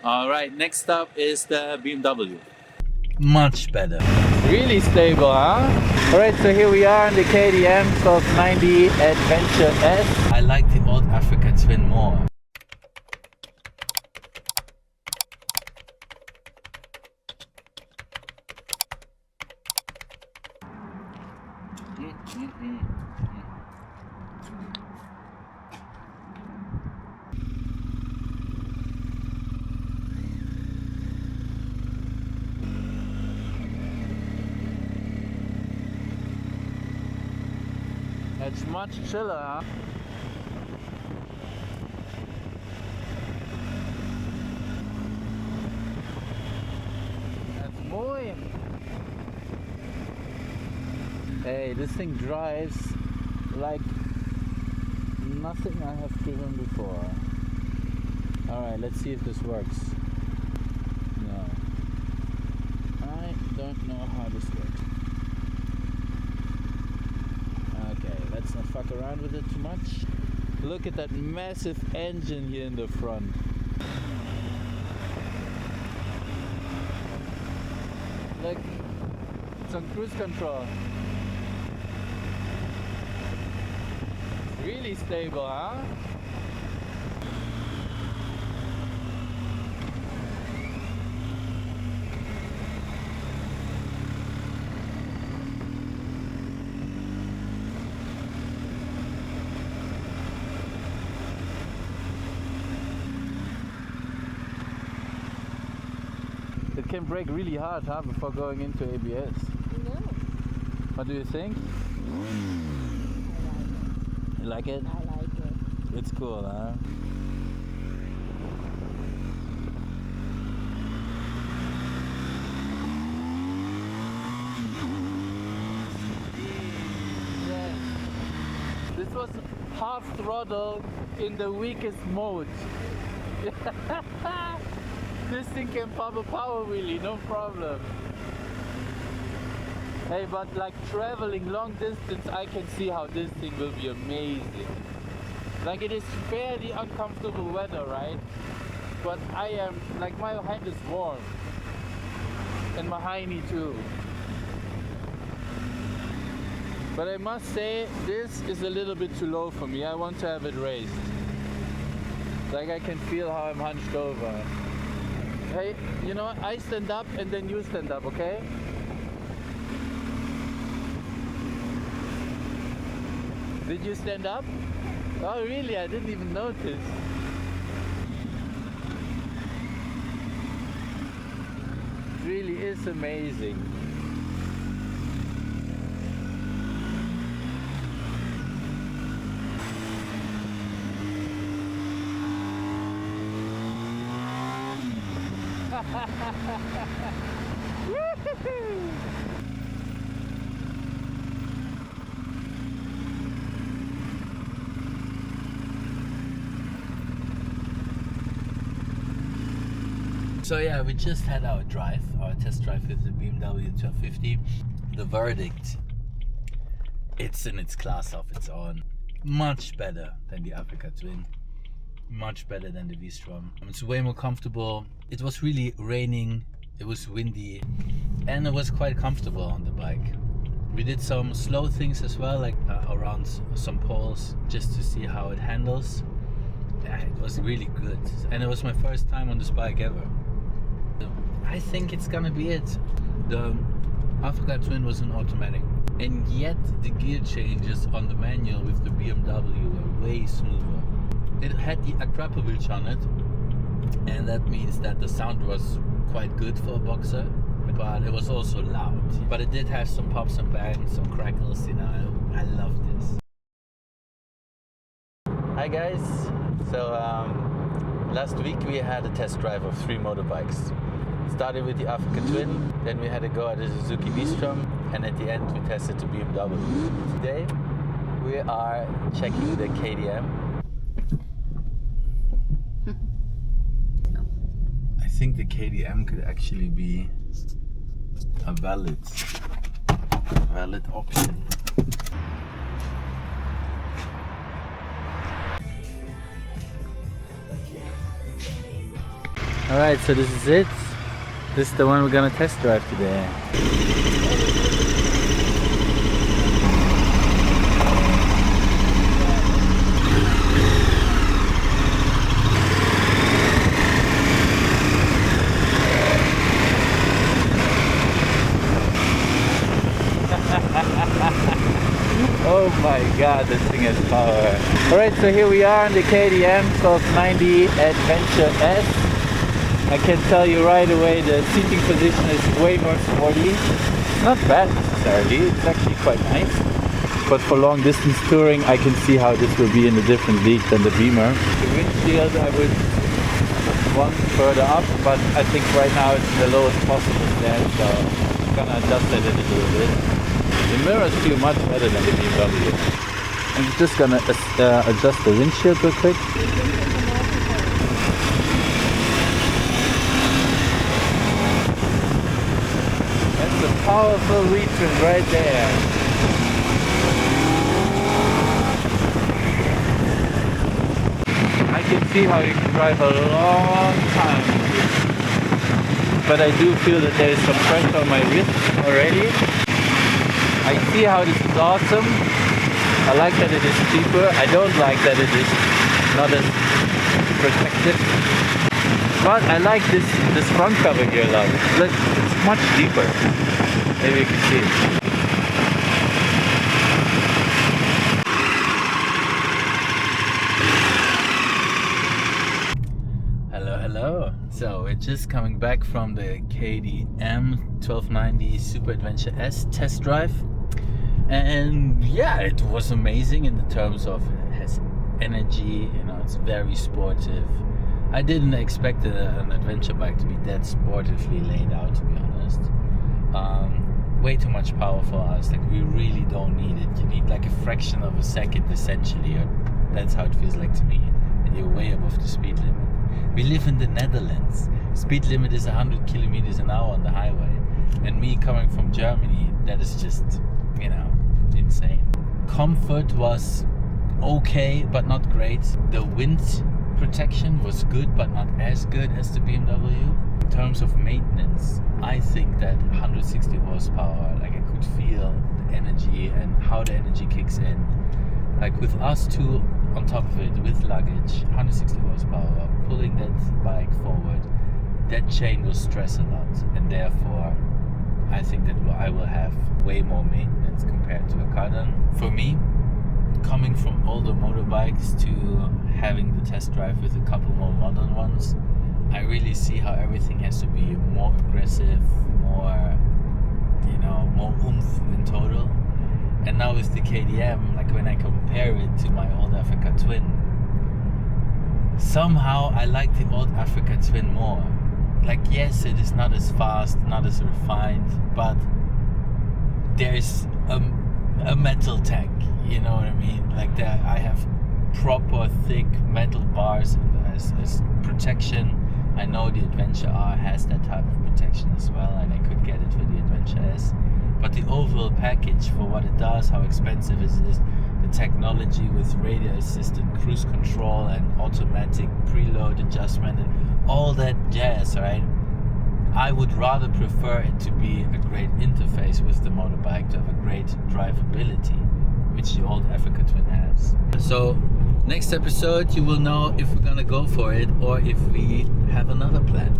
All right, next up is the BMW. Much better. Really stable, huh? Alright, so here we are on the KTM 1290 Adventure S. I like the old Africa Twin more. It's much chiller, huh? That's boy. Hey, this thing drives like nothing I have driven before. Alright, let's see if this works. No. I don't know how this works. Let's not fuck around with it too much. Look at that massive engine here in the front. Look, it's on cruise control. Really stable, huh? It can brake really hard, huh, before going into ABS. No. What do you think? You like it? I like it. It's cool, huh? Yes. This was half throttle in the weakest mode. This thing can pop a power wheelie, no problem. Hey, but like traveling long distance, I can see how this thing will be amazing. Like it is fairly uncomfortable weather, right? But I am, like my hand is warm. And my hiney too. But I must say, this is a little bit too low for me. I want to have it raised. Like I can feel how I'm hunched over. Hey, you know what? I stand up and then you stand up, okay? Did you stand up? Oh really? I didn't even notice. It really is amazing. So yeah, we just had our test drive with the BMW 1250. The verdict, it's in its class of its own. Much better than the Africa Twin. Much better than the V-Strom. It's way more comfortable. It was really raining, it was windy, and it was quite comfortable on the bike. We did some slow things as well, like around some poles, just to see how it handles. Yeah, it was really good, and it was my first time on this bike ever. I think it's gonna be it. The Africa Twin was an automatic, and yet the gear changes on the manual with the BMW were way smoother. It had the grapple wheels on it, and that means that the sound was quite good for a boxer, but it was also loud. But it did have some pops and bangs, some crackles, you know. I love this. Hi guys. So last week we had a test drive of 3 motorbikes. Started with the Africa Twin, then we had a go at the Suzuki V-Strom, and at the end we tested the BMW. Today we are checking the KTM. I think the KTM could actually be a valid option. Alright, so this is it. This is the one we're gonna test drive today. Oh my god, this thing has power. Alright, so here we are on the KTM 1290 Adventure S. I can tell you right away the seating position is way more sporty. It's not bad necessarily, it's actually quite nice. But for long distance touring I can see how this will be in a different league than the Beamer. The windshield I would want further up, but I think right now it's the lowest possible stand, so I'm gonna adjust it a little bit. The mirrors feel much better than the BMW. I'm just gonna adjust the windshield real quick. That's a powerful retrim right there. I can see how you can drive a long time. But I do feel that there is some pressure on my wrist already. I see how this is awesome. I like that it is cheaper. I don't like that it is not as protected. But I like this front cover here a lot. It's much deeper. Maybe you can see it. Hello. So we're just coming back from the KTM 1290 Super Adventure S test drive. And yeah, it was amazing in the terms of it has energy, you know, it's very sportive. I didn't expect an adventure bike to be that sportively laid out, to be honest. Way too much power for us, like we really don't need it. You need like a fraction of a second essentially, or that's how it feels like to me, and you're way above the speed limit. We live in the Netherlands. Speed limit is 100 kilometers an hour on the highway, and me coming from Germany, that is just, you know, insane. Comfort was okay, but not great. The wind protection was good, but not as good as the BMW. In terms of maintenance, I think that 160 horsepower, like I could feel the energy and how the energy kicks in. Like with us two on top of it, with luggage, 160 horsepower, pulling that bike forward, that chain will stress a lot, and therefore I think that I will have way more maintenance compared to a Cardan. For me, coming from older motorbikes to having the test drive with a couple more modern ones, I really see how everything has to be more aggressive, more, you know, more oomph in total. And now with the KTM, like when I compare it to my old Africa Twin, somehow I like the old Africa Twin more. Like, yes, it is not as fast, not as refined, but there is a metal tank, you know what I mean? Like that, I have proper thick metal bars as protection. I know the Adventure R has that type of protection as well, and I could get it for the Adventure S. But the overall package for what it does, how expensive it is, the technology with radio assisted cruise control and automatic preload adjustment and all that jazz, right? I would rather prefer it to be a great interface with the motorbike, to have a great drivability, which the old Africa Twin has. So next episode you will know if we're gonna go for it or if we have another plan.